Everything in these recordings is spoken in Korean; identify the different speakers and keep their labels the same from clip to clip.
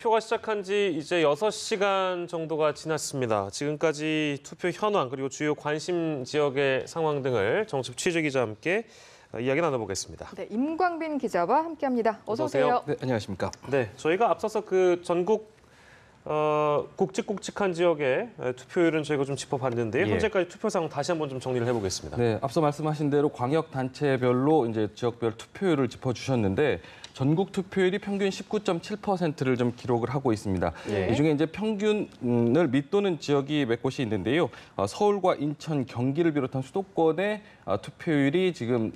Speaker 1: 투표가 시작한 지 이제 6시간 정도가 지났습니다. 지금까지 투표 현황 그리고 주요 관심 지역의 상황 등을 정치부 취재기자와 함께 이야기 나눠보겠습니다.
Speaker 2: 네, 임광빈 기자와 함께합니다. 어서 오세요.
Speaker 3: 네, 안녕하십니까.
Speaker 1: 네, 저희가 앞서서 그 전국 굵직굵직한 지역의 투표율은 저희가 좀 짚어봤는데요.
Speaker 3: 예.
Speaker 1: 현재까지 투표 상황 다시 한번 좀 정리를 해보겠습니다.
Speaker 3: 네, 앞서 말씀하신 대로 광역 단체별로 이제 지역별 투표율을 짚어주셨는데 전국 투표율이 평균 19.7%를 좀 기록을 하고 있습니다.
Speaker 2: 예.
Speaker 3: 이 중에 이제 평균을 밑도는 지역이 몇 곳이 있는데요. 서울과 인천, 경기를 비롯한 수도권의 투표율이 지금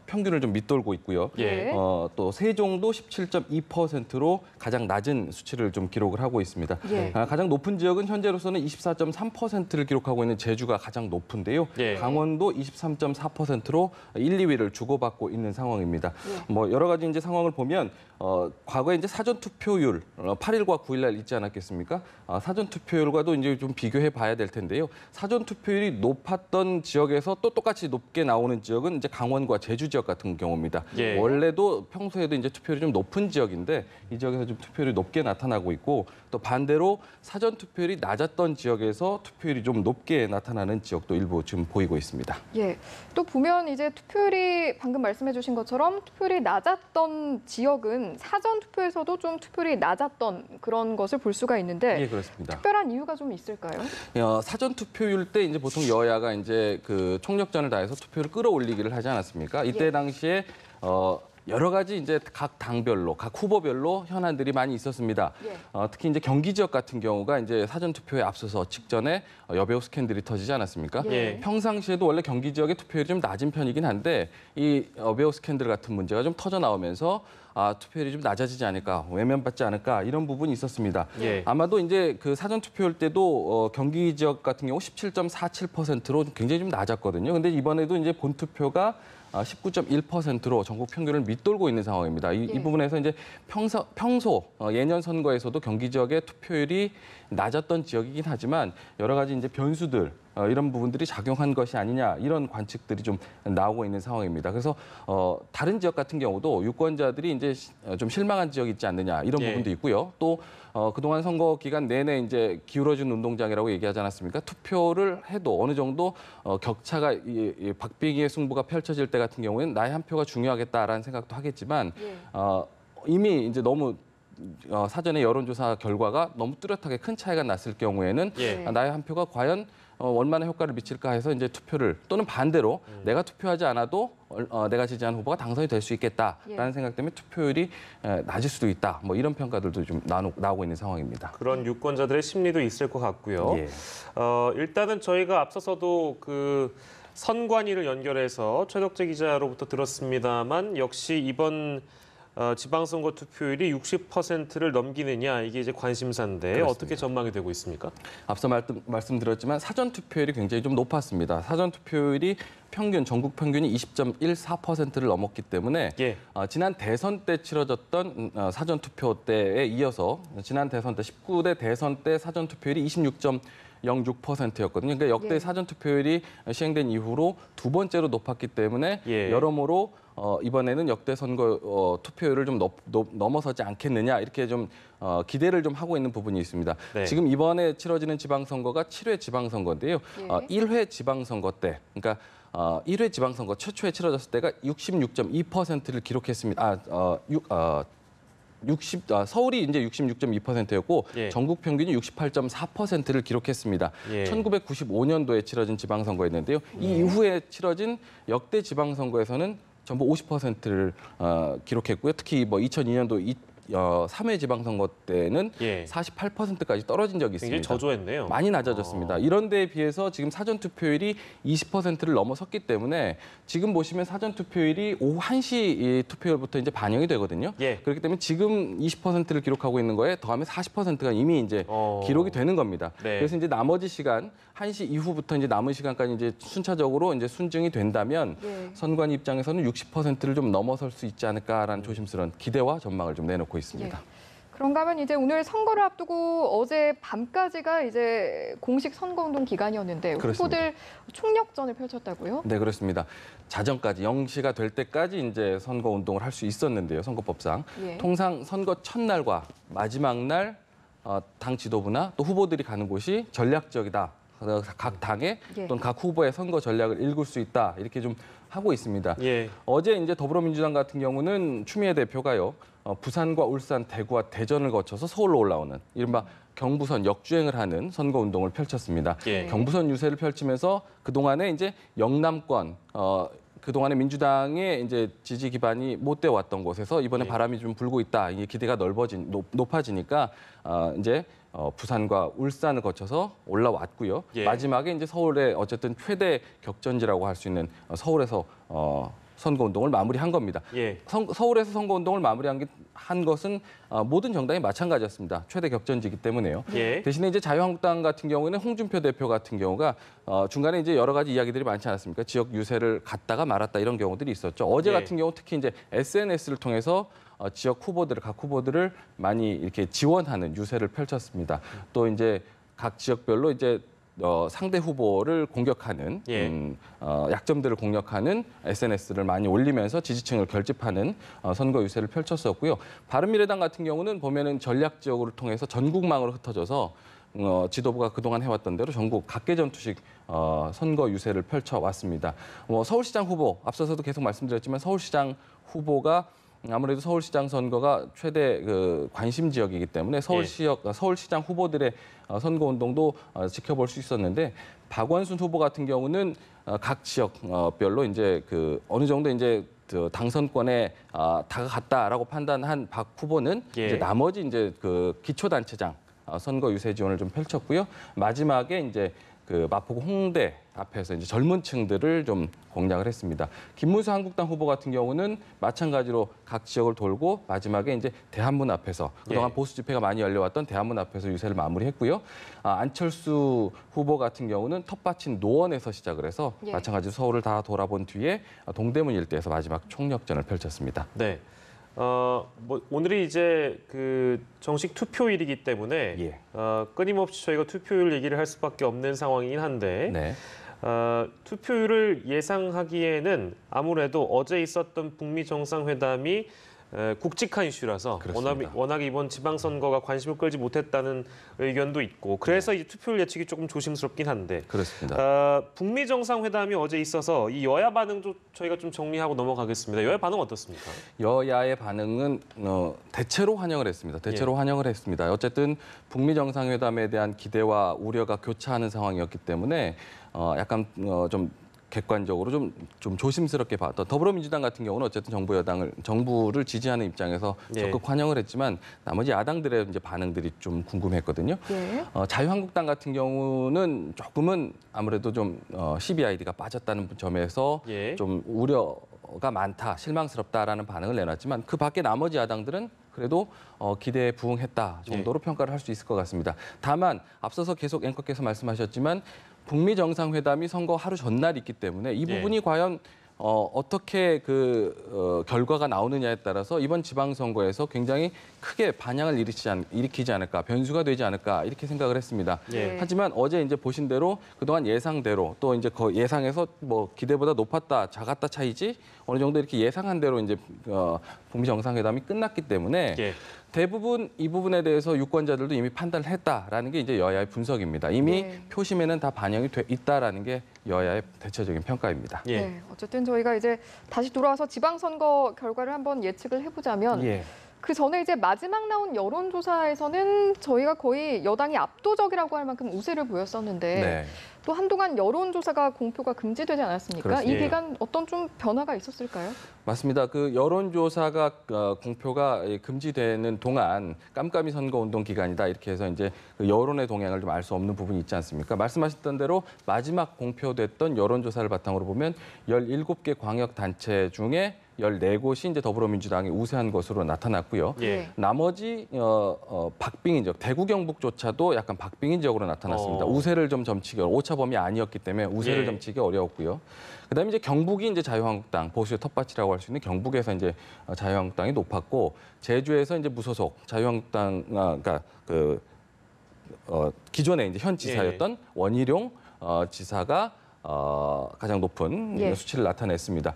Speaker 3: 평균을 좀 밑돌고 있고요.
Speaker 2: 예.
Speaker 3: 또 세종도 17.2%로 가장 낮은 수치를 좀 기록을 하고 있습니다.
Speaker 2: 예.
Speaker 3: 가장 높은 지역은 현재로서는 24.3%를 기록하고 있는 제주가 가장 높은데요.
Speaker 1: 예.
Speaker 3: 강원도 23.4%로 1, 2위를 주고받고 있는 상황입니다.
Speaker 2: 예.
Speaker 3: 뭐 여러 가지 이제 상황을 보면 과거에 이제 사전 투표율 8일과 9일 날 있지 않았겠습니까? 사전 투표율과도 이제 좀 비교해 봐야 될 텐데요. 사전 투표율이 높았던 지역에서 또 똑같이 높게 나오는 지역은 이제 강원과 제주 지역 같은 경우입니다.
Speaker 1: 예.
Speaker 3: 원래도 평소에도 이제 투표율이 좀 높은 지역인데 이 지역에서 좀 투표율이 높게 나타나고 있고 또 반대로 사전 투표율이 낮았던 지역에서 투표율이 좀 높게 나타나는 지역도 일부 지금 보이고 있습니다.
Speaker 2: 예. 또 보면 이제 투표율이 방금 말씀해주신 것처럼 투표율이 낮았던 지역은 사전 투표에서도 좀 투표율이 낮았던 그런 것을 볼 수가 있는데
Speaker 3: 예, 그렇습니다.
Speaker 2: 특별한 이유가 좀 있을까요?
Speaker 3: 사전 투표율 때 이제 보통 여야가 이제 그 총력전을 다해서 투표를 끌어올리기를 하지 않았습니까? 이때
Speaker 2: 예.
Speaker 3: 당시에 여러 가지 이제 각 당별로, 각 후보별로 현안들이 많이 있었습니다.
Speaker 2: 예.
Speaker 3: 특히 이제 경기 지역 같은 경우가 이제 사전 투표에 앞서서 직전에 여배우 스캔들이 터지지 않았습니까?
Speaker 1: 예.
Speaker 3: 평상시에도 원래 경기 지역의 투표율이 좀 낮은 편이긴 한데 이 여배우 스캔들 같은 문제가 좀 터져 나오면서 투표율이 좀 낮아지지 않을까, 외면받지 않을까 이런 부분이 있었습니다.
Speaker 1: 예.
Speaker 3: 아마도 이제 그 사전 투표율 때도 경기 지역 같은 경우 17.47%로 굉장히 좀 낮았거든요. 근데 이번에도 이제 본 투표가 19.1%로 전국 평균을 밑돌고 있는 상황입니다. 이 부분에서 이제 평소 예년 선거에서도 경기 지역의 투표율이 낮았던 지역이긴 하지만 여러 가지 이제 변수들 이런 부분들이 작용한 것이 아니냐 이런 관측들이 좀 나오고 있는 상황입니다. 그래서 다른 지역 같은 경우도 유권자들이 이제 좀 실망한 지역이 있지 않느냐 이런
Speaker 1: 예.
Speaker 3: 부분도 있고요. 또 그동안 선거 기간 내내 이제 기울어진 운동장이라고 얘기하지 않았습니까? 투표를 해도 어느 정도 격차가 박빙의 승부가 펼쳐질 때 같은 경우에는 나의 한 표가 중요하겠다라는 생각도 하겠지만
Speaker 2: 예.
Speaker 3: 이미 이제 너무 사전에 여론조사 결과가 너무 뚜렷하게 큰 차이가 났을 경우에는
Speaker 1: 예.
Speaker 3: 나의 한 표가 과연 얼마나 효과를 미칠까 해서 이제 투표를 또는 반대로 내가 투표하지 않아도 내가 지지한 후보가 당선이 될 수 있겠다라는
Speaker 2: 예.
Speaker 3: 생각 때문에 투표율이 낮을 수도 있다. 뭐 이런 평가들도 좀 나오고 있는 상황입니다.
Speaker 1: 그런 유권자들의 심리도 있을 것 같고요.
Speaker 3: 예.
Speaker 1: 일단은 저희가 앞서서도 그 선관위를 연결해서 최덕재 기자로부터 들었습니다만 역시 이번 지방선거 투표율이 60%를 넘기느냐 이게 이제 관심사인데
Speaker 3: 그렇습니다.
Speaker 1: 어떻게 전망이 되고 있습니까?
Speaker 3: 앞서 말씀드렸지만 사전 투표율이 굉장히 좀 높았습니다. 사전 투표율이 전국 평균이 20.14%를 넘었기 때문에
Speaker 1: 예.
Speaker 3: 지난 대선 때 치러졌던 사전 투표 때에 이어서 지난 대선 때 19대 대선 때 사전 투표율이 26.06%였거든요. 그러니까 역대
Speaker 2: 예.
Speaker 3: 사전 투표율이 시행된 이후로 두 번째로 높았기 때문에
Speaker 1: 예.
Speaker 3: 여러모로 이번에는 역대 선거 투표율을 좀 넘어서지 않겠느냐 이렇게 좀 기대를 좀 하고 있는 부분이 있습니다.
Speaker 1: 네.
Speaker 3: 지금 이번에 치러지는 지방선거가 7회 지방선거인데요.
Speaker 2: 예.
Speaker 3: 1회 지방선거 때, 그러니까 1회 지방선거 최초에 치러졌을 때가 66.2%를 기록했습니다. 서울이 이제 66.2%였고
Speaker 1: 예.
Speaker 3: 전국 평균이 68.4%를 기록했습니다.
Speaker 1: 예.
Speaker 3: 1995년도에 치러진 지방선거였는데요. 이 이후에 치러진 역대 지방선거에서는 전부 50%를 기록했고요. 특히 뭐 2002년도 3회 지방선거 때는
Speaker 1: 예.
Speaker 3: 48%까지 떨어진 적이
Speaker 1: 굉장히
Speaker 3: 있습니다.
Speaker 1: 저조했네요.
Speaker 3: 많이 낮아졌습니다. 이런 데에 비해서 지금 사전 투표율이 20%를 넘어섰기 때문에 지금 보시면 사전 투표율이 오후 1시 투표율부터 이제 반영이 되거든요.
Speaker 1: 예.
Speaker 3: 그렇기 때문에 지금 20%를 기록하고 있는 거에 더하면 40%가 이미 이제 기록이 되는 겁니다.
Speaker 1: 네.
Speaker 3: 그래서 이제 나머지 시간 1시 이후부터 이제 남은 시간까지 이제 순차적으로 이제 순증이 된다면
Speaker 2: 예.
Speaker 3: 선관 입장에서는 60%를 좀 넘어설 수 있지 않을까라는 조심스러운 기대와 전망을 좀 내놓고 있습니다.
Speaker 2: 예. 그런가 하면 이제 오늘 선거를 앞두고 어제 밤까지가 이제 공식 선거운동 기간이었는데
Speaker 3: 그렇습니다.
Speaker 2: 후보들 총력전을 펼쳤다고요?
Speaker 3: 네, 그렇습니다. 자정까지 0시가 될 때까지 이제 선거 운동을 할 수 있었는데요. 선거법상.
Speaker 2: 예.
Speaker 3: 통상 선거 첫날과 마지막 날 당 지도부나 또 후보들이 가는 곳이 전략적이다. 각 당의
Speaker 2: 예.
Speaker 3: 또는 각 후보의 선거 전략을 읽을 수 있다. 이렇게 좀 하고 있습니다.
Speaker 1: 예.
Speaker 3: 어제 이제 더불어민주당 같은 경우는 추미애 대표가요. 부산과 울산, 대구와 대전을 거쳐서 서울로 올라오는 이른바 경부선 역주행을 하는 선거 운동을 펼쳤습니다.
Speaker 1: 예.
Speaker 3: 경부선 유세를 펼치면서 그동안에 이제 영남권 그동안에 민주당의 이제 지지 기반이 못 돼 왔던 곳에서 이번에
Speaker 1: 예.
Speaker 3: 바람이 좀 불고 있다. 이 기대가 높아지니까 이제 부산과 울산을 거쳐서 올라왔고요.
Speaker 1: 예.
Speaker 3: 마지막에 이제 서울의 어쨌든 최대 격전지라고 할 수 있는 서울에서 선거운동을 마무리한 겁니다.
Speaker 1: 예.
Speaker 3: 서울에서 선거운동을 마무리한 것은 모든 정당이 마찬가지였습니다. 최대 격전지이기 때문에요.
Speaker 1: 예.
Speaker 3: 대신에 이제 자유한국당 같은 경우에는 홍준표 대표 같은 경우가 중간에 이제 여러 가지 이야기들이 많지 않았습니까? 지역 유세를 갔다가 말았다 이런 경우들이 있었죠. 어제
Speaker 1: 예.
Speaker 3: 같은 경우 특히 이제 SNS를 통해서 지역 후보들을 각 후보들을 많이 이렇게 지원하는 유세를 펼쳤습니다. 또 이제 각 지역별로 이제 상대 후보를 공격하는
Speaker 1: 예.
Speaker 3: 약점들을 공략하는 SNS를 많이 올리면서 지지층을 결집하는 선거 유세를 펼쳤었고요. 바른미래당 같은 경우는 보면은 전략 지역을 통해서 전국망으로 흩어져서 지도부가 그동안 해왔던 대로 전국 각계전투식 선거 유세를 펼쳐왔습니다. 서울시장 후보 앞서서도 계속 말씀드렸지만 서울시장 후보가 아무래도 서울시장 선거가 최대 관심 지역이기 때문에 서울시장 후보들의 선거 운동도 지켜볼 수 있었는데 박원순 후보 같은 경우는 각 지역별로 이제 어느 정도 이제 당선권에 다가갔다라고 판단한 박 후보는
Speaker 1: 예.
Speaker 3: 이제 나머지 이제 기초단체장 선거 유세 지원을 좀 펼쳤고요. 마지막에 이제 마포구 홍대 앞에서 이제 젊은 층들을 좀 공략을 했습니다. 김문수 한국당 후보 같은 경우는 마찬가지로 각 지역을 돌고 마지막에 이제 대한문 앞에서 그동안
Speaker 1: 예.
Speaker 3: 보수 집회가 많이 열려왔던 대한문 앞에서 유세를 마무리했고요. 안철수 후보 같은 경우는 텃밭인 노원에서 시작을 해서
Speaker 2: 예.
Speaker 3: 마찬가지로 서울을 다 돌아본 뒤에 동대문 일대에서 마지막 총력전을 펼쳤습니다.
Speaker 1: 네. 오늘이 이제 정식 투표일이기 때문에
Speaker 3: 예.
Speaker 1: 끊임없이 저희가 투표율 얘기를 할 수밖에 없는 상황이긴 한데
Speaker 3: 네.
Speaker 1: 투표율을 예상하기에는 아무래도 어제 있었던 북미 정상회담이 굵직한 이슈라서
Speaker 3: 그렇습니다.
Speaker 1: 워낙 이번 지방선거가 관심을 끌지 못했다는 의견도 있고 그래서 이제 투표율 예측이 조금 조심스럽긴 한데
Speaker 3: 그렇습니다.
Speaker 1: 북미 정상회담이 어제 있어서 이 여야 반응도 저희가 좀 정리하고 넘어가겠습니다. 여야 반응 어떻습니까?
Speaker 3: 여야의 반응은 대체로 환영을 했습니다. 대체로 환영을 했습니다. 어쨌든 북미 정상회담에 대한 기대와 우려가 교차하는 상황이었기 때문에 약간 좀 객관적으로 좀 조심스럽게 봤던 더불어민주당 같은 경우는 어쨌든 정부를 지지하는 입장에서
Speaker 1: 예.
Speaker 3: 적극 환영을 했지만 나머지 야당들의 이제 반응들이 좀 궁금했거든요.
Speaker 2: 예.
Speaker 3: 자유한국당 같은 경우는 조금은 아무래도 좀 CBID가 빠졌다는 점에서
Speaker 1: 예.
Speaker 3: 좀 우려가 많다, 실망스럽다라는 반응을 내놨지만 그 밖에 나머지 야당들은 그래도 기대에 부응했다 정도로 평가를 할 수 있을 것 같습니다. 다만 앞서서 계속 앵커께서 말씀하셨지만 북미 정상회담이 선거 하루 전날 있기 때문에 이 부분이 과연 어떻게 결과가 나오느냐에 따라서 이번 지방선거에서 굉장히 크게 반향을 일으키지 않을까, 변수가 되지 않을까 이렇게 생각을 했습니다.
Speaker 1: 예.
Speaker 3: 하지만 어제 이제 보신 대로 그동안 예상대로 또 이제 예상에서 기대보다 높았다, 작았다 차이지 어느 정도 이렇게 예상한 대로 이제 북미 정상회담이 끝났기 때문에
Speaker 1: 예.
Speaker 3: 대부분 이 부분에 대해서 유권자들도 이미 판단을 했다라는 게 이제 여야의 분석입니다. 이미
Speaker 2: 네.
Speaker 3: 표심에는 다 반영이 돼 있다라는 게 여야의 대체적인 평가입니다.
Speaker 1: 예.
Speaker 2: 네, 어쨌든 저희가 이제 다시 돌아와서 지방선거 결과를 한번 예측을 해보자면
Speaker 3: 예.
Speaker 2: 그 전에 이제 마지막 나온 여론조사에서는 저희가 거의 여당이 압도적이라고 할 만큼 우세를 보였었는데
Speaker 3: 네.
Speaker 2: 또 한동안 여론조사가 공표가 금지되지 않았습니까?
Speaker 3: 그렇습니다.
Speaker 2: 이 기간 어떤 좀 변화가 있었을까요?
Speaker 3: 맞습니다. 여론조사가 공표가 금지되는 동안 깜깜이 선거운동 기간이다 이렇게 해서 이제 여론의 동향을 좀 알 수 없는 부분이 있지 않습니까? 말씀하셨던 대로 마지막 공표됐던 여론조사를 바탕으로 보면 17개 광역단체 중에 14곳이 이제 더불어민주당이 우세한 것으로 나타났고요.
Speaker 1: 예.
Speaker 3: 나머지 박빙인 지역, 대구 경북조차도 약간 박빙인 지역으로 나타났습니다. 우세를 좀 점치기 오차 범위 아니었기 때문에 우세를
Speaker 1: 예.
Speaker 3: 점치기 어려웠고요. 그다음에 이제 경북이 이제 자유한국당 보수의 텃밭이라고 할 수 있는 경북에서 이제 자유한국당이 높았고 제주에서 이제 무소속 자유한국당 그러니까 기존에 이제 현 지사였던 원희룡 지사가 가장 높은
Speaker 2: 예.
Speaker 3: 수치를 나타냈습니다.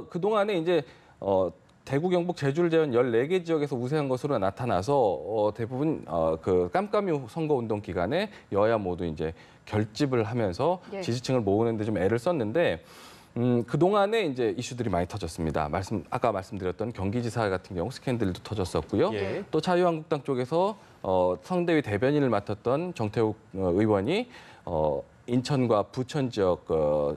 Speaker 3: 그동안에 이제 대구, 경북, 제주를 제외한 14개 지역에서 우세한 것으로 나타나서 대부분 그 깜깜이 선거운동 기간에 여야 모두 이제 결집을 하면서
Speaker 2: 예.
Speaker 3: 지지층을 모으는 데 좀 애를 썼는데 그동안에 이제 이슈들이 많이 터졌습니다. 아까 말씀드렸던 경기지사 같은 경우 스캔들도 터졌었고요.
Speaker 1: 예.
Speaker 3: 또 자유한국당 쪽에서 선대위 대변인을 맡았던 정태욱 의원이 인천과 부천 지역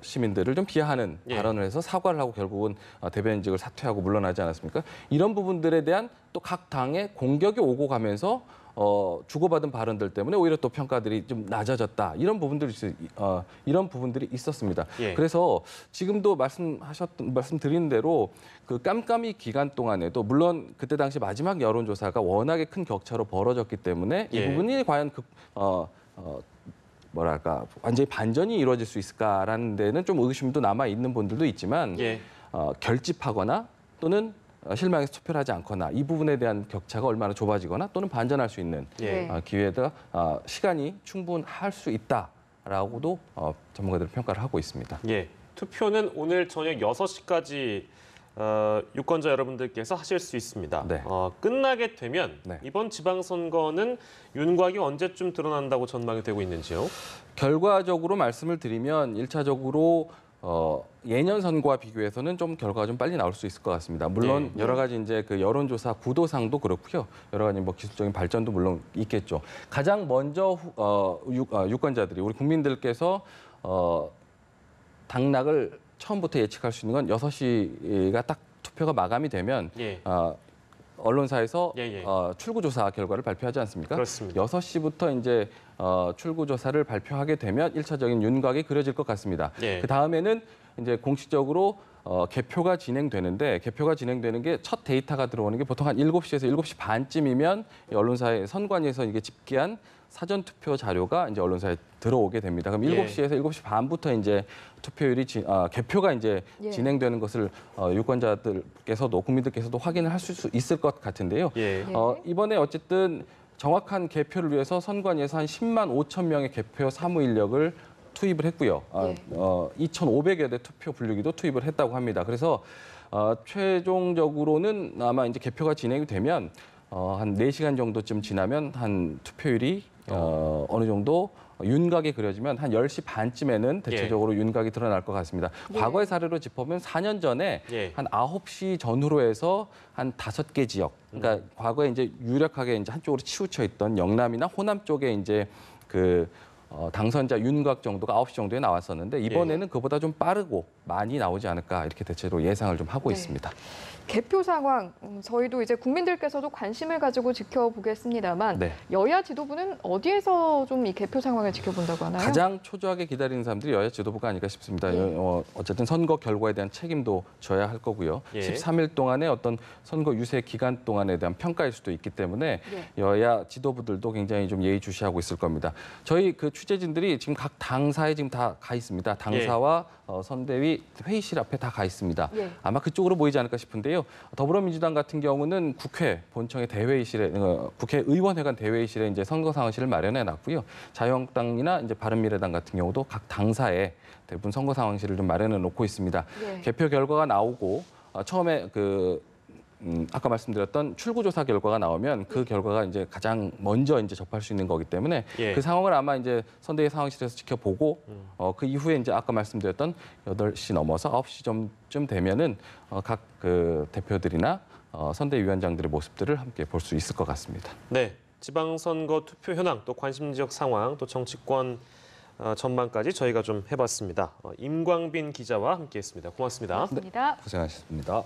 Speaker 3: 시민들을 좀 비하하는
Speaker 1: 예.
Speaker 3: 발언을 해서 사과를 하고 결국은 대변인직을 사퇴하고 물러나지 않았습니까? 이런 부분들에 대한 또 각 당의 공격이 오고 가면서 주고받은 발언들 때문에 오히려 또 평가들이 좀 낮아졌다. 이런 부분들이 있었습니다.
Speaker 1: 예.
Speaker 3: 그래서 지금도 말씀드린 대로 그 깜깜이 기간 동안에도 물론 그때 당시 마지막 여론조사가 워낙에 큰 격차로 벌어졌기 때문에 이
Speaker 1: 예.
Speaker 3: 부분이 과연 뭐랄까 완전히 반전이 이루어질 수 있을까라는 데는 좀 의심도 남아 있는 분들도 있지만
Speaker 1: 예.
Speaker 3: 결집하거나 또는 실망해서 투표를 하지 않거나 이 부분에 대한 격차가 얼마나 좁아지거나 또는 반전할 수 있는
Speaker 1: 예.
Speaker 3: 기회가 시간이 충분할 수 있다라고도 전문가들은 평가를 하고 있습니다.
Speaker 1: 예. 투표는 오늘 저녁 6시까지 유권자 여러분들께서 하실 수 있습니다.
Speaker 3: 네.
Speaker 1: 끝나게 되면
Speaker 3: 네.
Speaker 1: 이번 지방선거는 윤곽이 언제쯤 드러난다고 전망이 되고 있는지요?
Speaker 3: 결과적으로 말씀을 드리면 1차적으로 예년 선거와 비교해서는 좀 결과가 좀 빨리 나올 수 있을 것 같습니다. 물론
Speaker 1: 네.
Speaker 3: 여러 가지 이제 그 여론조사 구도상도 그렇고요. 여러 가지 뭐 기술적인 발전도 물론 있겠죠. 가장 먼저 유권자들이 우리 국민들께서 당락을 처음부터 예측할 수 있는 건 6시가 딱 투표가 마감이 되면
Speaker 1: 예.
Speaker 3: 언론사에서
Speaker 1: 예.
Speaker 3: 출구조사 결과를 발표하지 않습니까?
Speaker 1: 그렇습니다.
Speaker 3: 6시부터 이제 출구조사를 발표하게 되면 1차적인 윤곽이 그려질 것 같습니다.
Speaker 1: 예.
Speaker 3: 그 다음에는 이제 공식적으로 개표가 진행되는데 개표가 진행되는 게 첫 데이터가 들어오는 게 보통 한 7시에서 7시 반쯤이면 선관위에서 이게 집계한 사전 투표 자료가 이제 언론사에 들어오게 됩니다. 그럼
Speaker 1: 예.
Speaker 3: 7시에서 7시 반부터 이제 투표율이 개표가 이제
Speaker 2: 예.
Speaker 3: 진행되는 것을 유권자들께서도 국민들께서도 확인을 할 수 있을 것 같은데요.
Speaker 1: 예.
Speaker 2: 예.
Speaker 3: 이번에 어쨌든 정확한 개표를 위해서 선관위에서 한 10만 5천 명의 개표 사무 인력을 투입을 했고요.
Speaker 2: 예.
Speaker 3: 2,500여 대 투표 분류기도 투입을 했다고 합니다. 그래서 최종적으로는 아마 이제 개표가 진행이 되면 한 4시간 정도쯤 지나면 한 투표율이 어느 정도 윤곽이 그려지면 한 10시 반쯤에는 대체적으로 윤곽이 드러날 것 같습니다.
Speaker 2: 예.
Speaker 3: 과거의 사례로 짚어보면 4년 전에
Speaker 1: 예.
Speaker 3: 한 9시 전후로 해서 한 5개 지역, 그러니까 과거에 이제 유력하게 이제 한쪽으로 치우쳐 있던 영남이나 호남 쪽에 이제 당선자 윤곽 정도가 9시 정도에 나왔었는데 이번에는 그보다 좀 빠르고 많이 나오지 않을까 이렇게 대체로 예상을 좀 하고
Speaker 2: 네.
Speaker 3: 있습니다.
Speaker 2: 개표 상황, 저희도 이제 국민들께서도 관심을 가지고 지켜보겠습니다만
Speaker 3: 네.
Speaker 2: 여야 지도부는 어디에서 좀 이 개표 상황을 지켜본다고 하나요?
Speaker 3: 가장 초조하게 기다리는 사람들이 여야 지도부가 아닐까 싶습니다.
Speaker 2: 예.
Speaker 3: 어쨌든 선거 결과에 대한 책임도 져야 할 거고요.
Speaker 1: 예.
Speaker 3: 13일 동안의 어떤 선거 유세 기간 동안에 대한 평가일 수도 있기 때문에
Speaker 2: 예.
Speaker 3: 여야 지도부들도 굉장히 좀 예의주시하고 있을 겁니다. 저희 그 취재진들이 지금 각 당사에 지금 다 가 있습니다. 당사와 선대위 회의실 앞에 다 가 있습니다.
Speaker 2: 예.
Speaker 3: 아마 그쪽으로 보이지 않을까 싶은데요. 더불어민주당 같은 경우는 국회 본청의 대회의실에 국회의원회관 대회의실에 이제 선거 상황실을 마련해 놨고요. 자유한국당이나 이제 바른미래당 같은 경우도 각 당사에 대부분 선거 상황실을 좀 마련해 놓고 있습니다.
Speaker 2: 예.
Speaker 3: 개표 결과가 나오고 처음에 아까 말씀드렸던 출구조사 결과가 나오면 그 결과가 이제 가장 먼저 이제 접할 수 있는 거기 때문에
Speaker 1: 예.
Speaker 3: 그 상황을 아마 이제 선대위 상황실에서 지켜보고 그 이후에 이제 아까 말씀드렸던 8시 넘어서 9시 쯤 되면은 각 그 대표들이나 선대위원장들의 모습들을 함께 볼 수 있을 것 같습니다.
Speaker 1: 네. 지방선거 투표 현황, 또 관심 지역 상황, 또 정치권 전망까지 저희가 좀 해봤습니다. 임광빈 기자와 함께했습니다. 고맙습니다.
Speaker 2: 고맙습니다.
Speaker 3: 고생하셨습니다.